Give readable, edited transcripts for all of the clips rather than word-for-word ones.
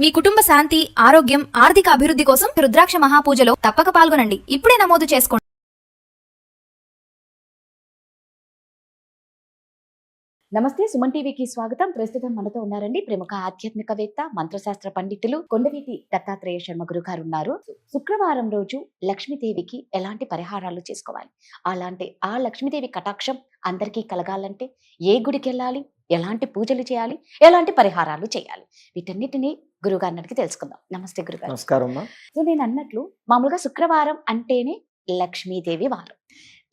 మీ కుటుంబ శాంతి, ఆరోగ్యం, ఆర్థిక అభివృద్ధి కోసం రుద్రాక్ష మహాపూజలో తప్పక పాల్గొనండి. ఇప్పుడే నమోదు చేసుకోండి. నమస్తే, సుమన్ టీవీకి స్వాగతం. ప్రస్తుతం మనతో ఉన్నారండి ప్రముఖ ఆధ్యాత్మికవేత్త, మంత్రశాస్త్ర పండితులు కొండవీటి దత్తాత్రేయ శర్మ గురు గారు ఉన్నారు. శుక్రవారం రోజు లక్ష్మీదేవికి ఎలాంటి పరిహారాలు చేసుకోవాలి, ఆ లక్ష్మీదేవి కటాక్షం అందరికీ కలగాలంటే ఏ గుడికి వెళ్ళాలి, ఎలాంటి పూజలు చేయాలి, ఎలాంటి పరిహారాలు చేయాలి, వీటన్నిటిని గురుగారిని అడిగి తెలుసుకుందాం. నమస్తే గురుగారు. నమస్కారం. సో నేను అన్నట్లు మామూలుగా శుక్రవారం అంటేనే లక్ష్మీదేవి వారం.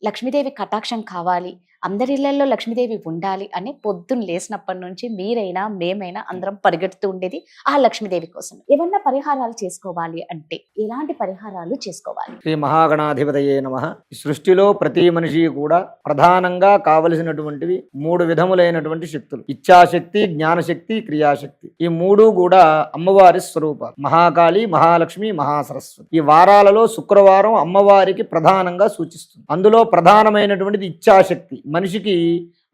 లక్ష్మీదేవి కటాక్షం కావాలి, అందరి ఇళ్లలో లక్ష్మీదేవి ఉండాలి అని పొద్దున్న లేసినప్పటి నుంచి మీరైనా మేమైనా అందరం పరిగెడుతూ ఉండేది ఆ లక్ష్మీదేవి కోసం. ఏమన్నా పరిహారాలు చేసుకోవాలి అంటే ఎలాంటి పరిహారాలు చేసుకోవాలి? శ్రీ మహాగణాధిపతయే నమః. ఈ సృష్టిలో ప్రతి మనిషి కూడా ప్రధానంగా కావలసినటువంటివి 3 విధములైనటువంటి శక్తులు: ఇచ్ఛాశక్తి, జ్ఞానశక్తి, క్రియాశక్తి. ఈ 3 కూడా అమ్మవారి స్వరూపాలు. మహాకాళి, మహాలక్ష్మి, మహాసరస్వతి. ఈ వారాలలో శుక్రవారం అమ్మవారికి ప్రధానంగా సూచిస్తుంది. అందులో ప్రధానమైనటువంటిది ఇచ్ఛాశక్తి. మనిషికి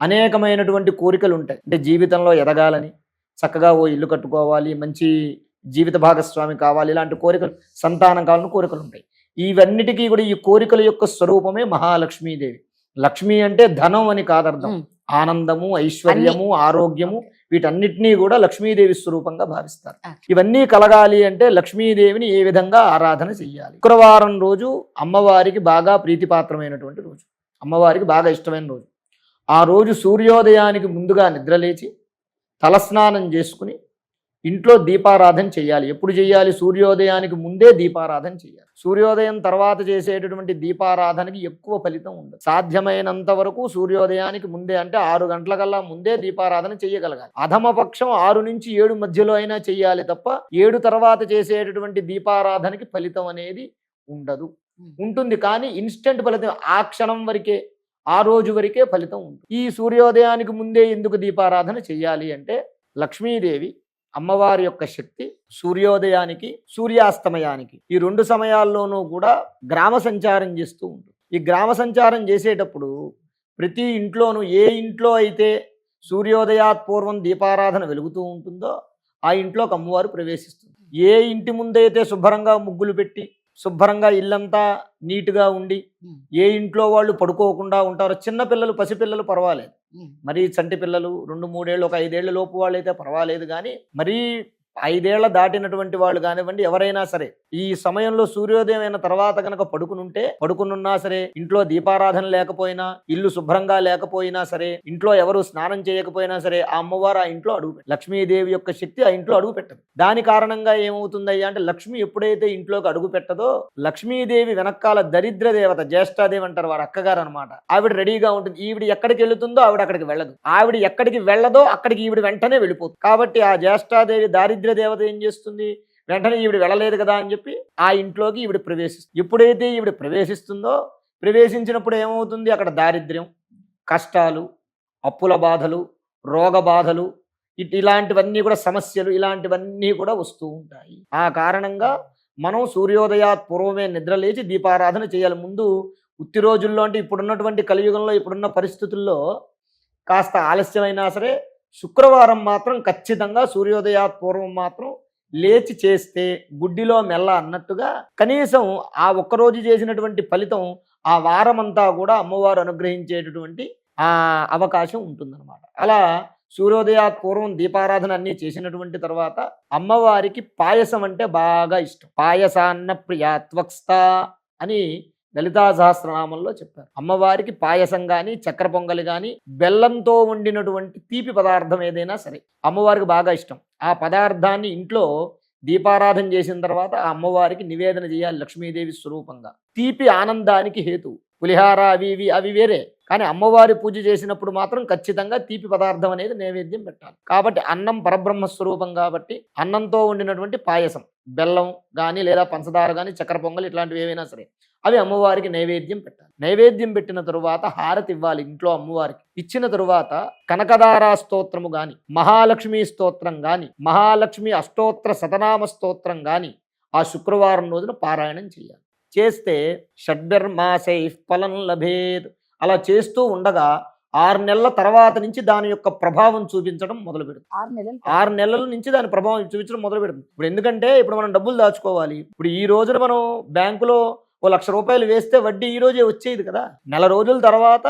అనేకమైనటువంటి కోరికలు ఉంటాయి. అంటే జీవితంలో ఎదగాలని, చక్కగా ఓ ఇల్లు కట్టుకోవాలి, మంచి జీవిత భాగస్వామి కావాలి, ఇలాంటి కోరికలు, సంతానం కావాలని కోరికలు ఉంటాయి. ఇవన్నిటికీ కూడా ఈ కోరికల యొక్క స్వరూపమే మహాలక్ష్మీదేవి. లక్ష్మి అంటే ధనం అని కాదర్థం. ఆనందము, ఐశ్వర్యము, ఆరోగ్యము, వీటన్నిటినీ కూడా లక్ష్మీదేవి స్వరూపంగా భావిస్తారు. ఇవన్నీ కలగాలి అంటే లక్ష్మీదేవిని ఏ విధంగా ఆరాధన చెయ్యాలి? శుక్రవారం రోజు అమ్మవారికి బాగా ప్రీతిపాత్రమైనటువంటి రోజు, అమ్మవారికి బాగా ఇష్టమైన రోజు. ఆ రోజు సూర్యోదయానికి ముందుగా నిద్రలేచి తలస్నానం చేసుకుని ఇంట్లో దీపారాధన చేయాలి. ఎప్పుడు చేయాలి? సూర్యోదయానికి ముందే దీపారాధన చేయాలి. సూర్యోదయం తర్వాత చేసేటటువంటి దీపారాధనకి ఎక్కువ ఫలితం ఉండదు. సాధ్యమైనంత వరకు సూర్యోదయానికి ముందే, అంటే 6 గంటలకల్లా ముందే దీపారాధన చేయగలగాలి. అధమపక్షం 6 నుంచి 7 మధ్యలో అయినా చెయ్యాలి తప్ప 7 తర్వాత చేసేటటువంటి దీపారాధనకి ఫలితం అనేది ఉండదు. ఉంటుంది కానీ ఇన్స్టెంట్ ఫలితం, ఆ క్షణం వరకే, ఆ రోజు వరకే ఫలితం ఉంటుంది. ఈ సూర్యోదయానికి ముందే ఎందుకు దీపారాధన చెయ్యాలి అంటే లక్ష్మీదేవి అమ్మవారి యొక్క శక్తి సూర్యోదయానికి, సూర్యాస్తమయానికి, ఈ 2 సమయాల్లోనూ కూడా గ్రామ సంచారం చేస్తూ ఉంటుంది. ఈ గ్రామ సంచారం చేసేటప్పుడు ప్రతి ఇంట్లోనూ, ఏ ఇంట్లో అయితే సూర్యోదయాత్ పూర్వం దీపారాధన వెలుగుతూ ఉంటుందో ఆ ఇంట్లోకి అమ్మవారు ప్రవేశిస్తుంది. ఏ ఇంటి ముందైతే శుభ్రంగా ముగ్గులు పెట్టి, శుభ్రంగా ఇల్లంతా నీట్గా ఉండి, ఏ ఇంట్లో వాళ్ళు పడుకోకుండా ఉంటారో, చిన్నపిల్లలు, పసిపిల్లలు పర్వాలేదు, మరీ చంటి పిల్లలు 2-3 ఏళ్ళు, 1 5 ఏళ్ల లోపు వాళ్ళు అయితే పర్వాలేదు, కానీ మరీ 5 ఏళ్ల దాటినటువంటి వాళ్ళు కానివ్వండి, ఎవరైనా సరే ఈ సమయంలో సూర్యోదయం అయిన తర్వాత కనుక పడుకునున్నా సరే, ఇంట్లో దీపారాధన లేకపోయినా, ఇల్లు శుభ్రంగా లేకపోయినా సరే, ఇంట్లో ఎవరు స్నానం చేయకపోయినా సరే, ఆ అమ్మవారు ఆ ఇంట్లో అడుగుపెట్టదు. లక్ష్మీదేవి యొక్క శక్తి ఆ ఇంట్లో అడుగు పెట్టదు. దాని కారణంగా ఏమవుతుందయ్యా అంటే, లక్ష్మి ఎప్పుడైతే ఇంట్లోకి అడుగు పెట్టదో, లక్ష్మీదేవి వెనకాల దరిద్ర దేవత, జ్యేష్ఠాదేవి అంటారు, వారు అక్కగారు అనమాట, ఆవిడ రెడీగా ఉంటుంది. ఈవిడ ఎక్కడికి వెళుతుందో ఆవిడ అక్కడికి వెళ్ళదు, ఆవిడ ఎక్కడికి వెళ్ళదో అక్కడికి ఈవిడ వెంటనే వెళ్ళిపోతుంది. కాబట్టి ఆ జ్యేష్ఠాదేవి, దారిద్ర్య దేవత ఏం చేస్తుంది, వెంటనే ఈవిడ వెళ్ళలేదు కదా అని చెప్పి ఆ ఇంట్లోకి ఈవిడ ప్రవేశిస్తుంది. ఎప్పుడైతే ఈవిడ ప్రవేశిస్తుందో, ప్రవేశించినప్పుడు ఏమవుతుంది, అక్కడ దారిద్ర్యం, కష్టాలు, అప్పుల బాధలు, రోగ బాధలు, ఇలాంటివన్నీ కూడా, సమస్యలు, ఇలాంటివన్నీ కూడా వస్తూ ఉంటాయి. ఆ కారణంగా మనం సూర్యోదయాత్ పూర్వమే నిద్రలేచి దీపారాధన చేయాలి. ముందు ఉత్తి రోజుల్లో, అంటే ఇప్పుడున్నటువంటి కలియుగంలో, ఇప్పుడున్న పరిస్థితుల్లో కాస్త ఆలస్యమైనా సరే శుక్రవారం మాత్రం ఖచ్చితంగా సూర్యోదయాత్ పూర్వం మాత్రం లేచి చేస్తే గుడ్డిలో మెల్ల అన్నట్టుగా కనీసం ఆ ఒక్కరోజు చేసినటువంటి ఫలితం ఆ వారమంతా కూడా అమ్మవారు అనుగ్రహించేటటువంటి ఆ అవకాశం ఉంటుందన్నమాట. అలా సూర్యోదయాత్ పూర్వం దీపారాధన అన్నీ చేసినటువంటి తర్వాత అమ్మవారికి పాయసం అంటే బాగా ఇష్టం. పాయసాన్న ప్రియాత్వక్స్త అని లలితా సహస్రనామంలో చెప్పారు. అమ్మవారికి పాయసం కానీ, చక్కెర పొంగలి కానీ, బెల్లంతో వండినటువంటి తీపి పదార్థం ఏదైనా సరే అమ్మవారికి బాగా ఇష్టం. ఆ పదార్థాన్ని ఇంట్లో దీపారాధన చేసిన తర్వాత ఆ అమ్మవారికి నివేదన చేయాలి లక్ష్మీదేవి స్వరూపంగా. తీపి ఆనందానికి హేతు. పులిహార అవి వేరే, కానీ అమ్మవారి పూజ చేసినప్పుడు మాత్రం ఖచ్చితంగా తీపి పదార్థం అనేది నైవేద్యం పెట్టాలి. కాబట్టి అన్నం పరబ్రహ్మ స్వరూపం కాబట్టి అన్నంతో వండినటువంటి పాయసం, బెల్లం కానీ లేదా పంచదార కానీ, చక్కెర పొంగలి, ఇట్లాంటివి ఏవైనా సరే అవి అమ్మవారికి నైవేద్యం పెట్టాలి. నైవేద్యం పెట్టిన తరువాత హారతి ఇవ్వాలి ఇంట్లో అమ్మవారికి. ఇచ్చిన తరువాత కనకదారా స్తోత్రము గాని, మహాలక్ష్మి స్తోత్రం గాని, మహాలక్ష్మి అష్టోత్తర శతనామ స్తోత్రం గాని ఆ శుక్రవారం రోజున పారాయణం చేయాలి. చేస్తే షడ్భిర్మాసై ఫలం లభేద్. అలా చేస్తూ ఉండగా 6 నెలల తర్వాత నుంచి దాని యొక్క ప్రభావం చూపించడం మొదలు పెడుతుంది. 6 నెలలు 6 నెలల నుంచి దాని ప్రభావం చూపించడం మొదలు పెడుతుంది. ఇప్పుడు ఎందుకంటే ఇప్పుడు మనం డబ్బులు దాచుకోవాలి. ఇప్పుడు ఈ రోజున మనం బ్యాంకులో ఓ 1,00,000 రూపాయలు వేస్తే వడ్డీ ఈ రోజే వచ్చేది కదా. నెల రోజుల తర్వాత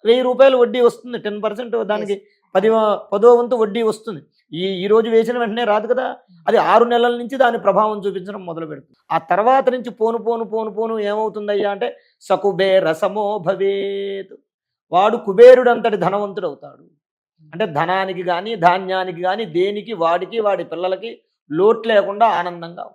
1,000 రూపాయలు వడ్డీ వస్తుంది. 10% దానికి 10వ వంతు వడ్డీ వస్తుంది. ఈ రోజు వేసిన వెంటనే రాదు కదా. అది 6 నెలల నుంచి దాని ప్రభావం చూపించడం మొదలు పెడుతుంది. ఆ తర్వాత నుంచి పోను ఏమవుతుందయ్యా అంటే సకుబేర సమో భవేత్, వాడు కుబేరుడు అంతటి ధనవంతుడు అవుతాడు. అంటే ధనానికి కానీ ధాన్యానికి కానీ దేనికి వాడికి వాడి పిల్లలకి లోటు లేకుండా ఆనందంగా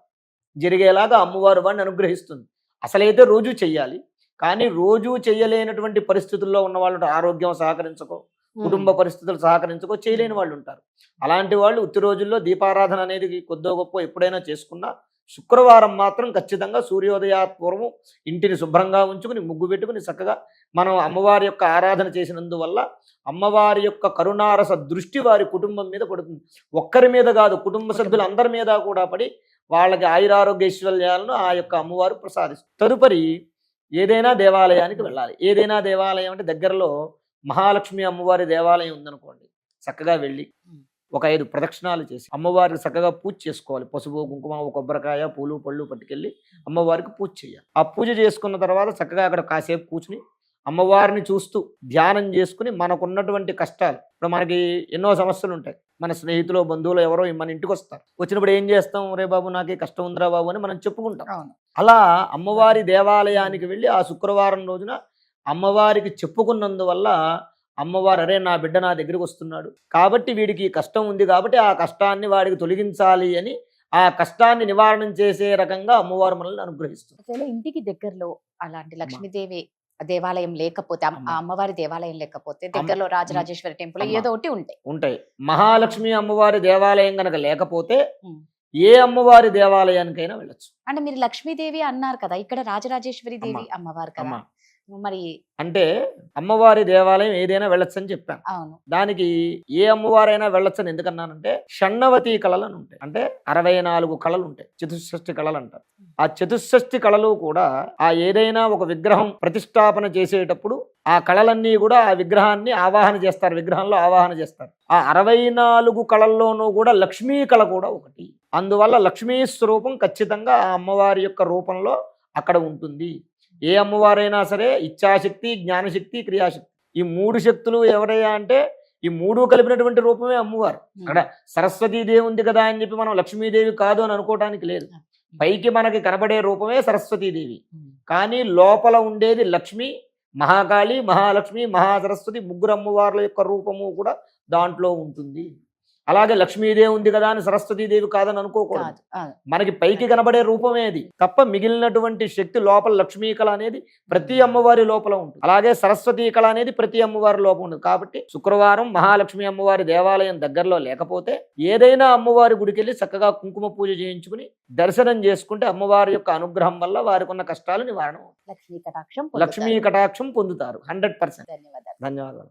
జరిగేలాగా అమ్మవారు వాడిని అనుగ్రహిస్తుంది. అసలైతే రోజు చెయ్యాలి, కానీ రోజు చెయ్యలేనటువంటి పరిస్థితుల్లో ఉన్న వాళ్ళు ఆరోగ్యం సహకరించుకో, కుటుంబ పరిస్థితులు సహకరించుకో చేయలేని వాళ్ళు ఉంటారు. అలాంటి వాళ్ళు ఉత్తి రోజుల్లో దీపారాధన అనేది కొద్దో గొప్ప ఎప్పుడైనా చేసుకున్నా శుక్రవారం మాత్రం ఖచ్చితంగా సూర్యోదయాత్పూర్వం ఇంటిని శుభ్రంగా ఉంచుకుని ముగ్గు పెట్టుకుని చక్కగా మనం అమ్మవారి యొక్క ఆరాధన చేసినందువల్ల అమ్మవారి యొక్క కరుణారస దృష్టి వారి కుటుంబం మీద పడుతుంది. ఒక్కరి మీద కాదు, కుటుంబ సభ్యులందరి మీద కూడా పడి వాళ్ళకి ఆయురారోగ్యైశ్వర్యాలను ఆ యొక్క అమ్మవారు ప్రసాదిస్తుంది. తదుపరి ఏదైనా దేవాలయానికి వెళ్ళాలి. ఏదైనా దేవాలయం అంటే దగ్గరలో మహాలక్ష్మి అమ్మవారి దేవాలయం ఉందనుకోండి, చక్కగా వెళ్ళి ఒక 5 ప్రదక్షిణాలు చేసి అమ్మవారికి చక్కగా పూజ చేసుకోవాలి. పసుపు కుంకుమ కొబ్బరికాయ పూలు పళ్ళు పట్టుకెళ్ళి అమ్మవారికి పూజ చేయాలి. ఆ పూజ చేసుకున్న తర్వాత చక్కగా అక్కడ కాసేపు కూర్చుని అమ్మవారిని చూస్తూ ధ్యానం చేసుకుని మనకున్నటువంటి కష్టాలు, ఇప్పుడు మనకి ఎన్నో సమస్యలు ఉంటాయి. మన స్నేహితులు బంధువులు ఎవరో మన ఇంటికి వస్తారు. వచ్చినప్పుడు ఏం చేస్తాం, రే బాబు నాకే కష్టం ఉందిరా బాబు అని మనం చెప్పుకుంటాం. అలా అమ్మవారి దేవాలయానికి వెళ్ళి ఆ శుక్రవారం రోజున అమ్మవారికి చెప్పుకున్నందువల్ల అమ్మవారు అరే నా బిడ్డ నా దగ్గరికి వస్తున్నాడు కాబట్టి వీడికి కష్టం ఉంది కాబట్టి ఆ కష్టాన్ని వాడికి తొలగించాలి అని ఆ కష్టాన్ని నివారణ చేసే రకంగా అమ్మవారు మనల్ని అనుగ్రహిస్తుంది. ఒకవేళ ఇంటికి దగ్గరలో అలాంటి లక్ష్మీదేవి దేవాలయం లేకపోతే ఆ అమ్మవారి దేవాలయం లేకపోతే దగ్గరలో రాజరాజేశ్వరి టెంపుల్ ఏదో ఒకటి ఉంటాయి. మహాలక్ష్మి అమ్మవారి దేవాలయం గనక లేకపోతే ఏ అమ్మవారి దేవాలయానికైనా వెళ్ళొచ్చు. అంటే మీరు లక్ష్మీదేవి అన్నారు కదా, ఇక్కడ రాజరాజేశ్వరి దేవి అమ్మవారు కదా, మరి అంటే అమ్మవారి దేవాలయం ఏదైనా వెళ్ళొచ్చని చెప్పాను. అవును, దానికి ఏ అమ్మవారైనా వెళ్ళొచ్చని ఎందుకన్నానంటే షణ్ణవతి కళలు అని ఉంటాయి. అంటే 64 కళలు ఉంటాయి, చతుషష్ఠి కళలు అంటారు. ఆ చతుషష్ఠి కళలు కూడా ఆ ఏదైనా ఒక విగ్రహం ప్రతిష్టాపన చేసేటప్పుడు ఆ కళలన్నీ కూడా ఆ విగ్రహాన్ని ఆవాహన చేస్తారు, విగ్రహంలో ఆవాహన చేస్తారు. ఆ 64 కళల్లోనూ కూడా లక్ష్మీ కళ కూడా ఒకటి. అందువల్ల లక్ష్మీ స్వరూపం ఖచ్చితంగా ఆ అమ్మవారి యొక్క రూపంలో అక్కడ ఉంటుంది. ఏ అమ్మవారైనా సరే ఇచ్ఛాశక్తి, జ్ఞానశక్తి, క్రియాశక్తి ఈ 3 శక్తులు ఎవరయ్యా అంటే ఈ 3 కలిపినటువంటి రూపమే అమ్మవారు. అక్కడ సరస్వతీదేవి ఉంది కదా అని చెప్పి మనం లక్ష్మీదేవి కాదు అని అనుకోవటానికి లేదు. పైకి మనకి కనబడే రూపమే సరస్వతీదేవి, కానీ లోపల ఉండేది లక్ష్మి, మహాకాళి, మహాలక్ష్మి, మహాసరస్వతి 3 అమ్మవార్ల యొక్క రూపము కూడా దాంట్లో ఉంటుంది. అలాగే లక్ష్మీదేవి ఉంది కదా అని సరస్వతీదేవి కాదని అనుకోకూడదు. మనకి పైకి కనబడే రూపమే అది తప్ప మిగిలినటువంటి శక్తి లోపల లక్ష్మీ కళ అనేది ప్రతి అమ్మవారి లోపల ఉంటుంది. అలాగే సరస్వతీ కళ అనేది ప్రతి అమ్మవారి లోపల ఉంటుంది. కాబట్టి శుక్రవారం మహాలక్ష్మి అమ్మవారి దేవాలయం దగ్గరలో లేకపోతే ఏదైనా అమ్మవారి గుడికి వెళ్ళి చక్కగా కుంకుమ పూజ చేయించుకుని దర్శనం చేసుకుంటే అమ్మవారి యొక్క అనుగ్రహం వల్ల వారికి ఉన్న కష్టాలు నివారణ, లక్ష్మీ కటాక్షం పొందుతారు 100%. ధన్యవాదాలు. ధన్యవాదాలు.